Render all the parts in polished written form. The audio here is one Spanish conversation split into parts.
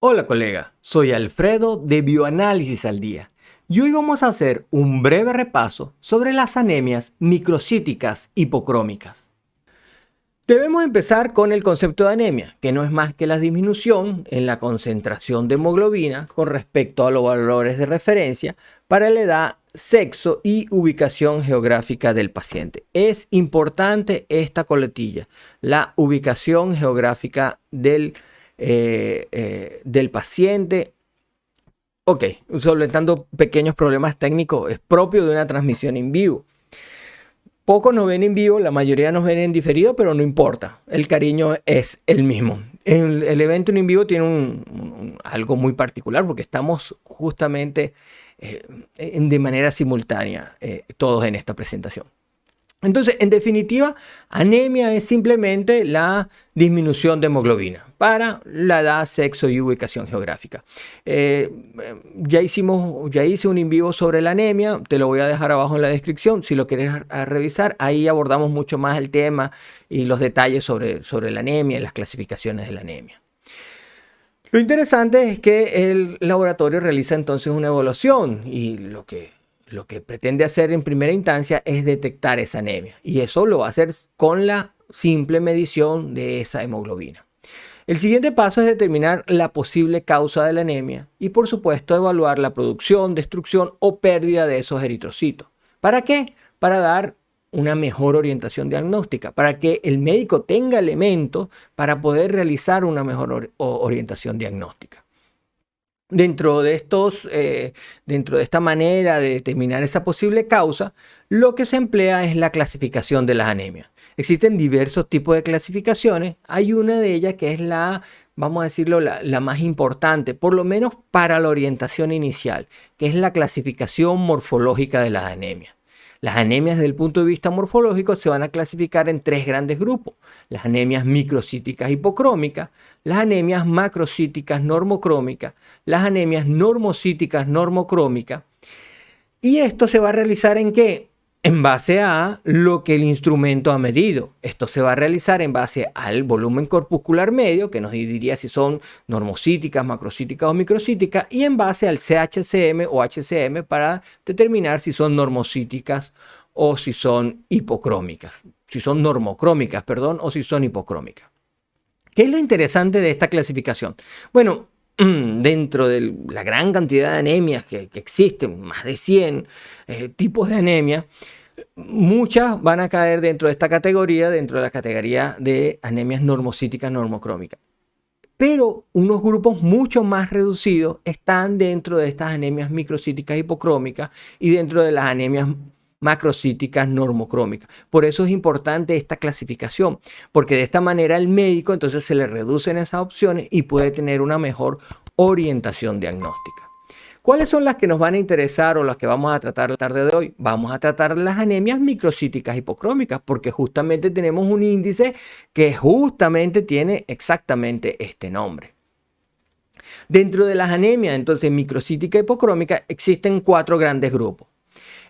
Hola colega, soy Alfredo de Bioanálisis al Día y hoy vamos a hacer un breve repaso sobre las anemias microcíticas hipocrómicas. Debemos empezar con el concepto de anemia, que no es más que la disminución en la concentración de hemoglobina con respecto a los valores de referencia para la edad, sexo y ubicación geográfica del paciente. Es importante esta coletilla, la ubicación geográfica del paciente. Ok, solventando pequeños problemas técnicos, es propio de una transmisión en vivo. Pocos nos ven en vivo, la mayoría nos ven en diferido, pero no importa, el cariño es el mismo. El evento en vivo tiene algo muy particular porque estamos justamente de manera simultánea todos en esta presentación. Entonces, en definitiva, anemia es simplemente la disminución de hemoglobina para la edad, sexo y ubicación geográfica. Ya hice un en vivo sobre la anemia, te lo voy a dejar abajo en la descripción. Si lo quieres revisar, ahí abordamos mucho más el tema y los detalles sobre la anemia y las clasificaciones de la anemia. Lo interesante es que el laboratorio realiza entonces una evaluación y lo que pretende hacer en primera instancia es detectar esa anemia, y eso lo va a hacer con la simple medición de esa hemoglobina. El siguiente paso es determinar la posible causa de la anemia y, por supuesto, evaluar la producción, destrucción o pérdida de esos eritrocitos. ¿Para qué? Para dar una mejor orientación diagnóstica, para que el médico tenga elementos para poder realizar una mejor orientación diagnóstica. Dentro de esta manera de determinar esa posible causa, lo que se emplea es la clasificación de las anemias. Existen diversos tipos de clasificaciones. Hay una de ellas que es vamos a decirlo, la más importante, por lo menos para la orientación inicial, que es la clasificación morfológica de las anemias. Las anemias desde el punto de vista morfológico se van a clasificar en tres grandes grupos: las anemias microcíticas hipocrómicas, las anemias macrocíticas normocrómicas, las anemias normocíticas normocrómicas. ¿Y esto se va a realizar en qué? En base a lo que el instrumento ha medido. Esto se va a realizar en base al volumen corpuscular medio, que nos diría si son normocíticas, macrocíticas o microcíticas, y en base al CHCM o HCM para determinar si son normocíticas o si son hipocrómicas. Si son normocrómicas, perdón, o si son hipocrómicas. ¿Qué es lo interesante de esta clasificación? Bueno, dentro de la gran cantidad de anemias que existen, más de 100 tipos de anemia, muchas van a caer dentro de esta categoría, dentro de la categoría de anemias normocíticas normocrómicas. Pero unos grupos mucho más reducidos están dentro de estas anemias microcíticas hipocrómicas y dentro de las anemias macrocíticas normocrómicas. Por eso es importante esta clasificación, porque de esta manera el médico entonces se le reducen esas opciones y puede tener una mejor orientación diagnóstica. ¿Cuáles son las que nos van a interesar o las que vamos a tratar la tarde de hoy? Vamos a tratar las anemias microcíticas hipocrómicas, porque justamente tenemos un índice que justamente tiene exactamente este nombre. Dentro de las anemias, entonces, microcítica hipocrómica, existen 4 grandes grupos.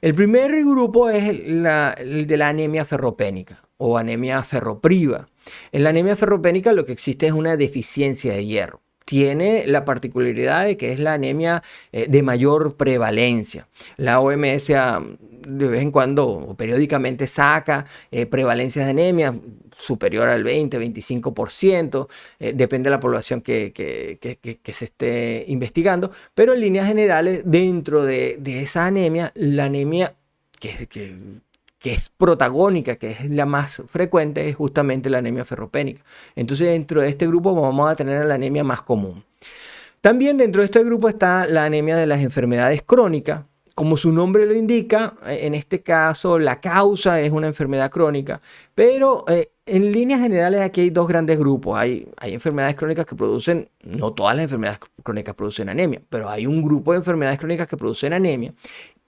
El primer grupo es el de la anemia ferropénica o anemia ferropriva. En la anemia ferropénica lo que existe es una deficiencia de hierro. Tiene la particularidad de que es la anemia de mayor prevalencia. La OMS de vez en cuando o periódicamente saca prevalencias de anemia superior al 20-25%, depende de la población que se esté investigando, pero en líneas generales, dentro de esa anemia, la anemia que es protagónica, que es la más frecuente, es justamente la anemia ferropénica. Entonces, dentro de este grupo vamos a tener la anemia más común. También dentro de este grupo está la anemia de las enfermedades crónicas. Como su nombre lo indica, en este caso la causa es una enfermedad crónica, pero en líneas generales aquí hay 2 grandes grupos. Hay enfermedades crónicas que producen, no todas las enfermedades crónicas producen anemia, pero hay un grupo de enfermedades crónicas que producen anemia.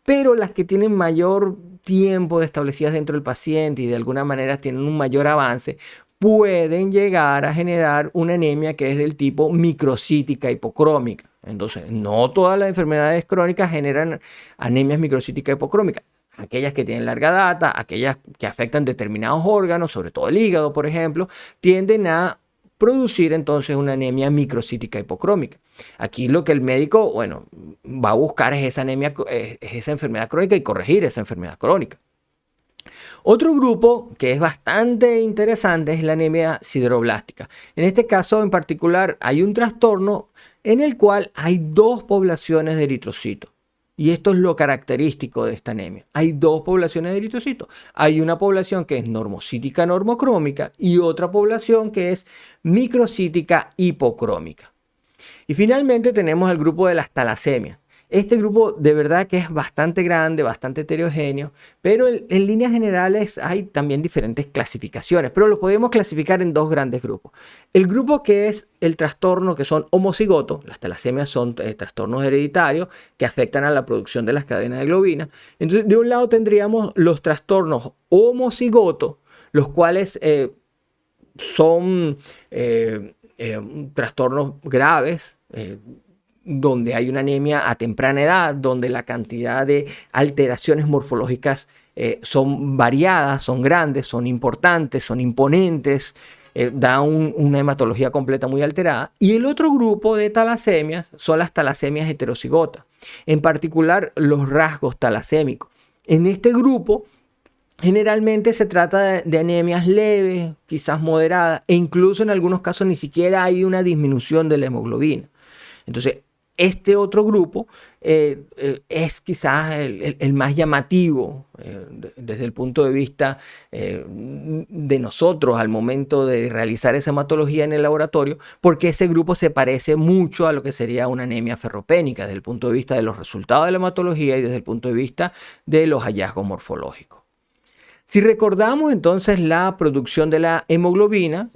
Pero las que tienen mayor tiempo de establecidas dentro del paciente y de alguna manera tienen un mayor avance, pueden llegar a generar una anemia que es del tipo microcítica hipocrómica. Entonces, no todas las enfermedades crónicas generan anemias microcíticas hipocrómicas. Aquellas que tienen larga data, aquellas que afectan determinados órganos, sobre todo el hígado, por ejemplo, tienden a producir entonces una anemia microcítica hipocrómica. Aquí lo que el médico, bueno, va a buscar es esa anemia, es esa enfermedad crónica y corregir esa enfermedad crónica. Otro grupo que es bastante interesante es la anemia sideroblástica. En este caso en particular hay un trastorno en el cual hay dos poblaciones de eritrocitos. Y esto es lo característico de esta anemia. Hay dos poblaciones de eritrocitos. Hay una población que es normocítica normocrómica y otra población que es microcítica hipocrómica. Y finalmente tenemos el grupo de las talasemias. Este grupo de verdad que es bastante grande, bastante heterogéneo, pero en líneas generales hay también diferentes clasificaciones, pero lo podemos clasificar en dos grandes grupos. El grupo que es el trastorno que son homocigotos, las talasemias son trastornos hereditarios que afectan a la producción de las cadenas de globina. Entonces, de un lado tendríamos los trastornos homocigotos, los cuales son trastornos graves, donde hay una anemia a temprana edad, donde la cantidad de alteraciones morfológicas son variadas, son grandes, son importantes, son imponentes, da una hematología completa muy alterada. Y el otro grupo de talasemias son las talasemias heterocigotas, en particular los rasgos talasémicos. En este grupo generalmente se trata de anemias leves, quizás moderadas, e incluso en algunos casos ni siquiera hay una disminución de la hemoglobina. Entonces, este otro grupo es quizás el más llamativo desde el punto de vista de nosotros al momento de realizar esa hematología en el laboratorio, porque ese grupo se parece mucho a lo que sería una anemia ferropénica desde el punto de vista de los resultados de la hematología y desde el punto de vista de los hallazgos morfológicos. Si recordamos entonces la producción de la hemoglobina,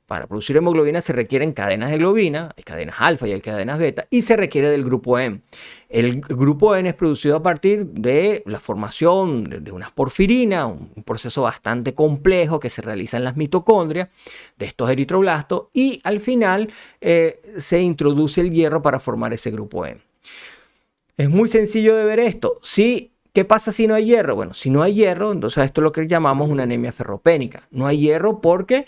para producir hemoglobina se requieren cadenas de globina, hay cadenas alfa y hay cadenas beta, y se requiere del grupo N. El grupo N es producido a partir de la formación de unas porfirinas, un proceso bastante complejo que se realiza en las mitocondrias de estos eritroblastos, y al final se introduce el hierro para formar ese grupo N. Es muy sencillo de ver esto. ¿Qué pasa si no hay hierro? Bueno, si no hay hierro, entonces esto es lo que llamamos una anemia ferropénica. No hay hierro porque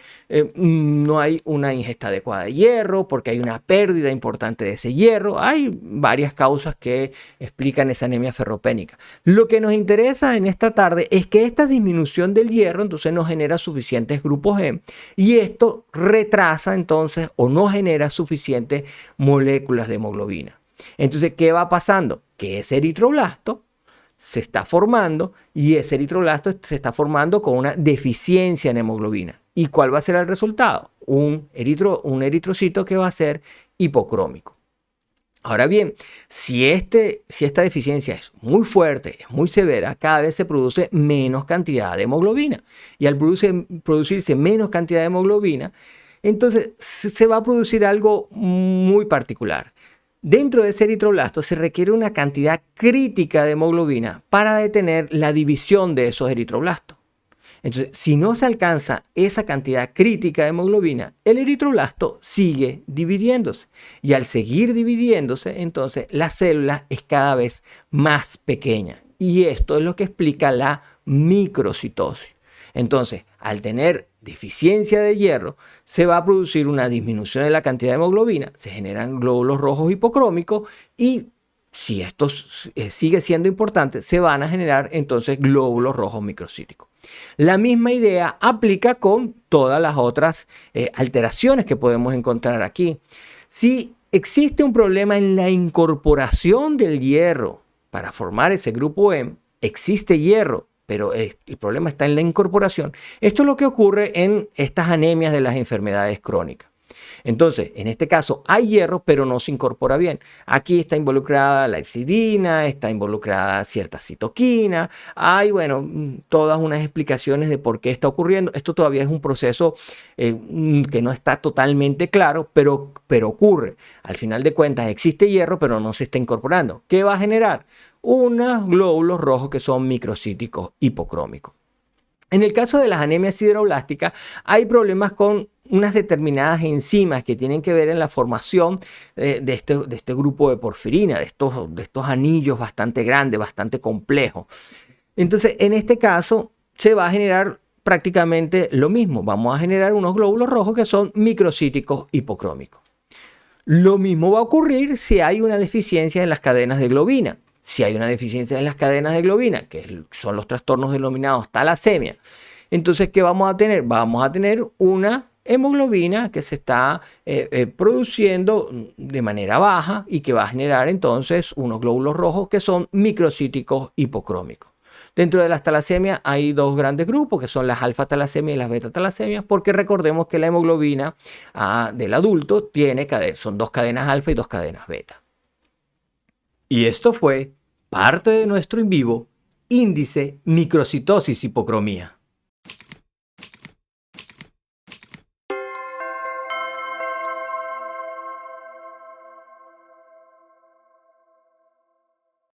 no hay una ingesta adecuada de hierro, porque hay una pérdida importante de ese hierro. Hay varias causas que explican esa anemia ferropénica. Lo que nos interesa en esta tarde es que esta disminución del hierro entonces no genera suficientes grupos M y esto retrasa entonces o no genera suficientes moléculas de hemoglobina. Entonces, ¿qué va pasando? Que ese eritroblasto se está formando y ese eritroblasto se está formando con una deficiencia en hemoglobina. ¿Y cuál va a ser el resultado? Un eritrocito que va a ser hipocrómico. Ahora bien, si esta deficiencia es muy fuerte, es muy severa, cada vez se produce menos cantidad de hemoglobina. Y al producirse menos cantidad de hemoglobina, entonces se va a producir algo muy particular. Dentro de ese eritroblasto se requiere una cantidad crítica de hemoglobina para detener la división de esos eritroblastos. Entonces, si no se alcanza esa cantidad crítica de hemoglobina, el eritroblasto sigue dividiéndose. Y al seguir dividiéndose, entonces la célula es cada vez más pequeña. Y esto es lo que explica la microcitosis. Entonces, al tener deficiencia de hierro, se va a producir una disminución de la cantidad de hemoglobina, se generan glóbulos rojos hipocrómicos y si esto sigue siendo importante, se van a generar entonces glóbulos rojos microcíticos. La misma idea aplica con todas las otras alteraciones que podemos encontrar aquí. Si existe un problema en la incorporación del hierro para formar ese grupo M, existe hierro, pero el problema está en la incorporación. Esto es lo que ocurre en estas anemias de las enfermedades crónicas. Entonces, en este caso hay hierro, pero no se incorpora bien. Aquí está involucrada la hepcidina, está involucrada cierta citoquina. Hay, bueno, todas unas explicaciones de por qué está ocurriendo. Esto todavía es un proceso que no está totalmente claro, pero ocurre. Al final de cuentas existe hierro, pero no se está incorporando. ¿Qué va a generar? Unos glóbulos rojos que son microcíticos hipocrómicos. En el caso de las anemias sideroblásticas hay problemas con unas determinadas enzimas que tienen que ver en la formación de este grupo de porfirina, de estos anillos bastante grandes, bastante complejos. Entonces, en este caso se va a generar prácticamente lo mismo. Vamos a generar unos glóbulos rojos que son microcíticos hipocrómicos. Lo mismo va a ocurrir si hay una deficiencia en las cadenas de globina. Si hay una deficiencia en las cadenas de globina, que son los trastornos denominados talasemia, entonces, ¿qué vamos a tener? Vamos a tener una hemoglobina que se está produciendo de manera baja y que va a generar entonces unos glóbulos rojos que son microcíticos hipocrómicos. Dentro de las talasemias hay dos grandes grupos que son las alfa-talasemias y las beta-talasemias, porque recordemos que la hemoglobina del adulto son dos cadenas alfa y dos cadenas beta. Y esto fue parte de nuestro en vivo índice microcitosis hipocromía.